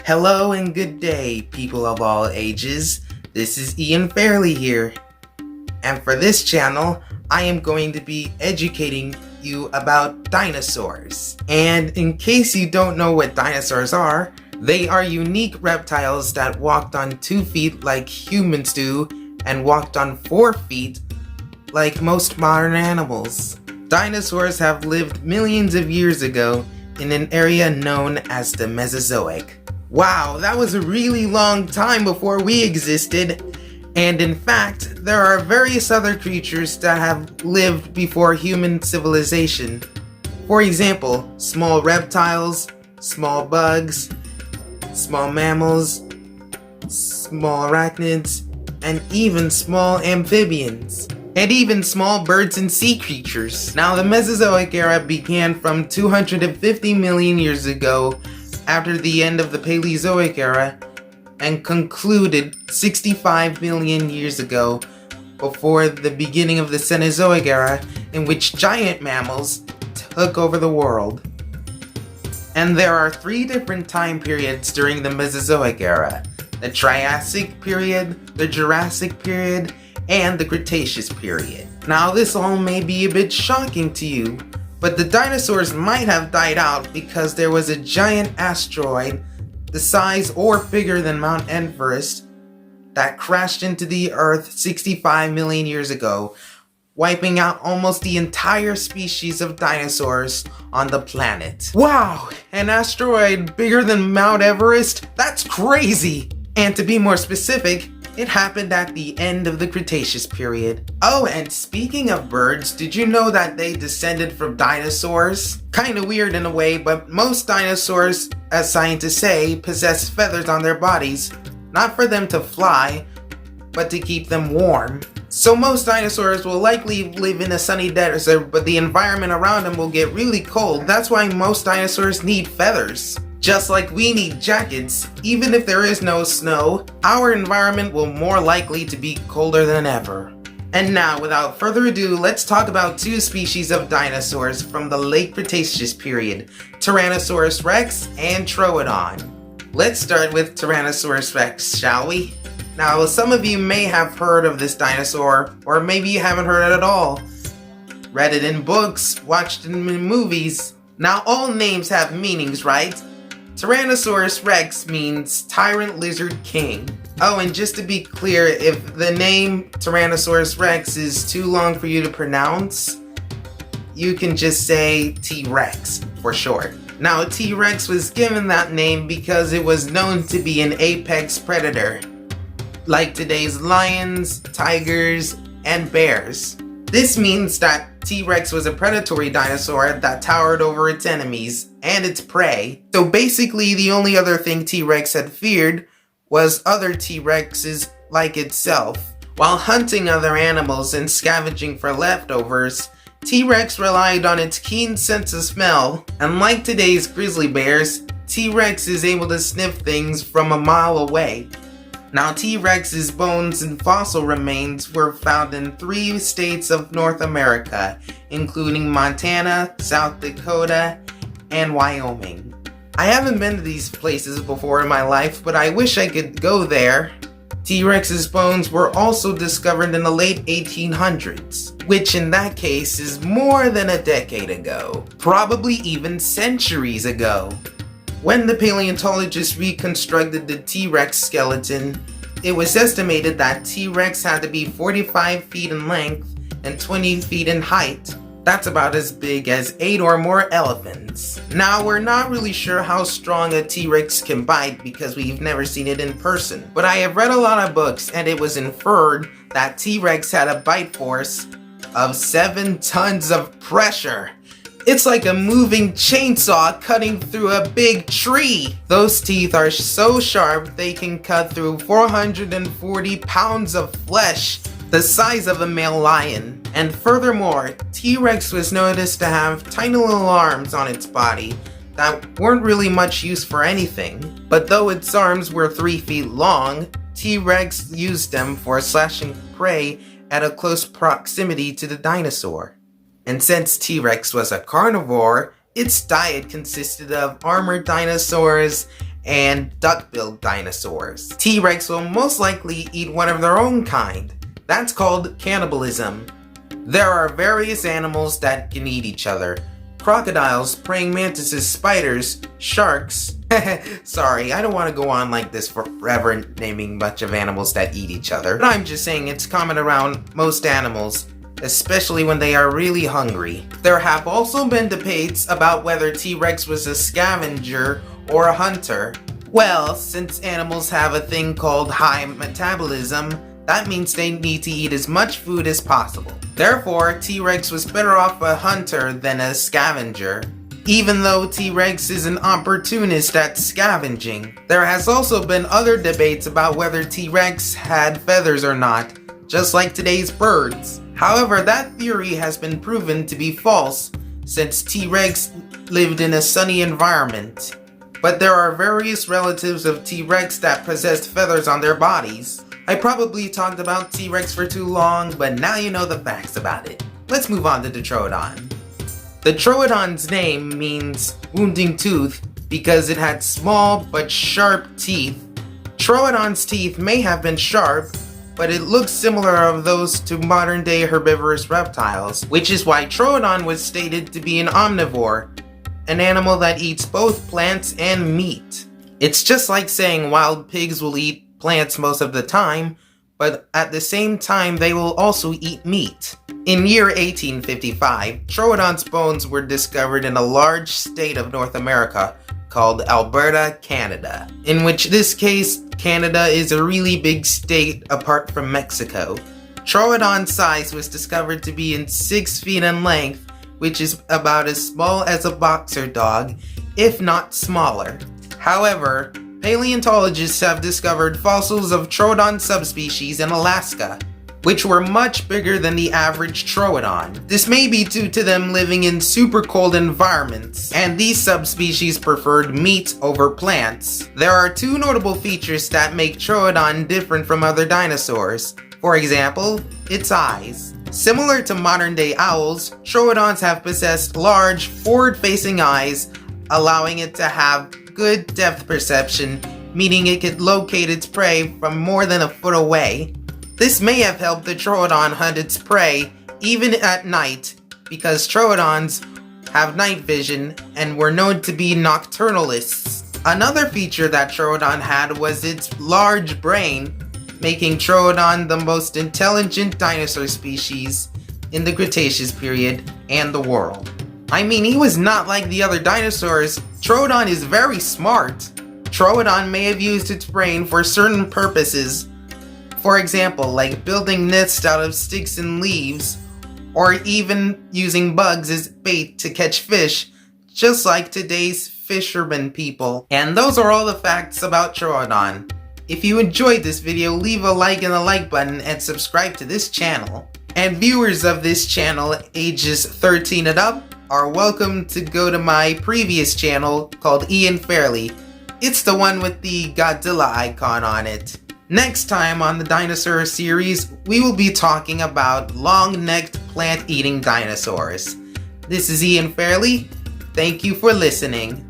Hello and good day, people of all ages. This is Ian Fairley here. And for this channel, I am going to be educating you about dinosaurs. And in case you don't know what dinosaurs are, they are unique reptiles that walked on 2 feet like humans do and walked on 4 feet like most modern animals. Dinosaurs have lived millions of years ago in an area known as the Mesozoic. Wow, that was a really long time before we existed, and in fact, there are various other creatures that have lived before human civilization. For example, small reptiles, small bugs, small mammals, small arachnids, and even small amphibians. And even small birds and sea creatures. Now, the Mesozoic era began from 250 million years ago after the end of the Paleozoic era and concluded 65 million years ago before the beginning of the Cenozoic era, in which giant mammals took over the world. And there are 3 different time periods during the Mesozoic era: the Triassic period, the Jurassic period, and the Cretaceous period. Now, this all may be a bit shocking to you, but the dinosaurs might have died out because there was a giant asteroid the size or bigger than Mount Everest that crashed into the Earth 65 million years ago, wiping out almost the entire species of dinosaurs on the planet. Wow, an asteroid bigger than Mount Everest? That's crazy! And to be more specific, it happened at the end of the Cretaceous period. Oh, and speaking of birds, did you know that they descended from dinosaurs? Kinda weird in a way, but most dinosaurs, as scientists say, possess feathers on their bodies, not for them to fly, but to keep them warm. So most dinosaurs will likely live in a sunny desert, but the environment around them will get really cold. That's why most dinosaurs need feathers. Just like we need jackets, even if there is no snow, our environment will more likely to be colder than ever. And now, without further ado, let's talk about 2 species of dinosaurs from the late Cretaceous period, Tyrannosaurus Rex and Troodon. Let's start with Tyrannosaurus Rex, shall we? Now, some of you may have heard of this dinosaur, or maybe you haven't heard it at all. Read it in books, watched it in movies. Now, all names have meanings, right? Tyrannosaurus Rex means Tyrant Lizard King. Oh, and just to be clear, if the name Tyrannosaurus Rex is too long for you to pronounce, you can just say T-Rex for short. Now, T-Rex was given that name because it was known to be an apex predator, like today's lions, tigers, and bears. This means that T-Rex was a predatory dinosaur that towered over its enemies and its prey. So basically, the only other thing T-Rex had feared was other T-Rexes like itself. While hunting other animals and scavenging for leftovers, T-Rex relied on its keen sense of smell. And like today's grizzly bears, T-Rex is able to sniff things from a mile away. Now, T-Rex's bones and fossil remains were found in 3 states of North America, including Montana, South Dakota, and Wyoming. I haven't been to these places before in my life, but I wish I could go there. T-Rex's bones were also discovered in the late 1800s, which in that case is more than a decade ago, probably even centuries ago. When the paleontologists reconstructed the T-Rex skeleton, it was estimated that T-Rex had to be 45 feet in length and 20 feet in height. That's about as big as 8 or more elephants. Now, we're not really sure how strong a T-Rex can bite because we've never seen it in person. But I have read a lot of books and it was inferred that T-Rex had a bite force of 7 tons of pressure. It's like a moving chainsaw cutting through a big tree. Those teeth are so sharp they can cut through 440 pounds of flesh, the size of a male lion. And furthermore, T-Rex was noticed to have tiny little arms on its body that weren't really much use for anything. But though its arms were 3 feet long, T-Rex used them for slashing prey at a close proximity to the dinosaur. And since T-Rex was a carnivore, its diet consisted of armored dinosaurs and duck-billed dinosaurs. T-Rex will most likely eat one of their own kind. That's called cannibalism. There are various animals that can eat each other. Crocodiles, praying mantises, spiders, sharks. Sorry, I don't want to go on like this forever naming a bunch of animals that eat each other. But I'm just saying it's common around most animals, especially when they are really hungry. There have also been debates about whether T-Rex was a scavenger or a hunter. Well, since animals have a thing called high metabolism, that means they need to eat as much food as possible. Therefore, T-Rex was better off a hunter than a scavenger. Even though T-Rex is an opportunist at scavenging. There has also been other debates about whether T-Rex had feathers or not, just like today's birds. However, that theory has been proven to be false since T-Rex lived in a sunny environment. But there are various relatives of T-Rex that possessed feathers on their bodies. I probably talked about T-Rex for too long, but now you know the facts about it. Let's move on to the Troodon. The Troodon's name means wounding tooth because it had small but sharp teeth. Troodon's teeth may have been sharp, but it looks similar of those to modern-day herbivorous reptiles, which is why Troodon was stated to be an omnivore, an animal that eats both plants and meat. It's just like saying wild pigs will eat plants most of the time, but at the same time they will also eat meat. In year 1855, Troodon's bones were discovered in a large state of North America called Alberta, Canada, in which this case, Canada is a really big state apart from Mexico. Troodon's size was discovered to be in 6 feet in length, which is about as small as a boxer dog, if not smaller. However, paleontologists have discovered fossils of Troodon subspecies in Alaska, which were much bigger than the average Troodon. This may be due to them living in super cold environments, and these subspecies preferred meat over plants. There are 2 notable features that make Troodon different from other dinosaurs. For example, its eyes. Similar to modern-day owls, Troodons have possessed large, forward-facing eyes, allowing it to have good depth perception, meaning it could locate its prey from more than a foot away. This may have helped the Troodon hunt its prey even at night, because Troodons have night vision and were known to be nocturnalists. Another feature that Troodon had was its large brain, making Troodon the most intelligent dinosaur species in the Cretaceous period and the world. I mean, he was not like the other dinosaurs. Troodon is very smart. Troodon may have used its brain for certain purposes. For example, like building nests out of sticks and leaves, or even using bugs as bait to catch fish, just like today's fishermen people. And those are all the facts about Troodon. If you enjoyed this video, leave a like in the like button and subscribe to this channel. And viewers of this channel ages 13 and up are welcome to go to my previous channel called Ian Fairley. It's the one with the Godzilla icon on it. Next time on the Dinosaur Series, we will be talking about long-necked plant-eating dinosaurs. This is Ian Fairley. Thank you for listening.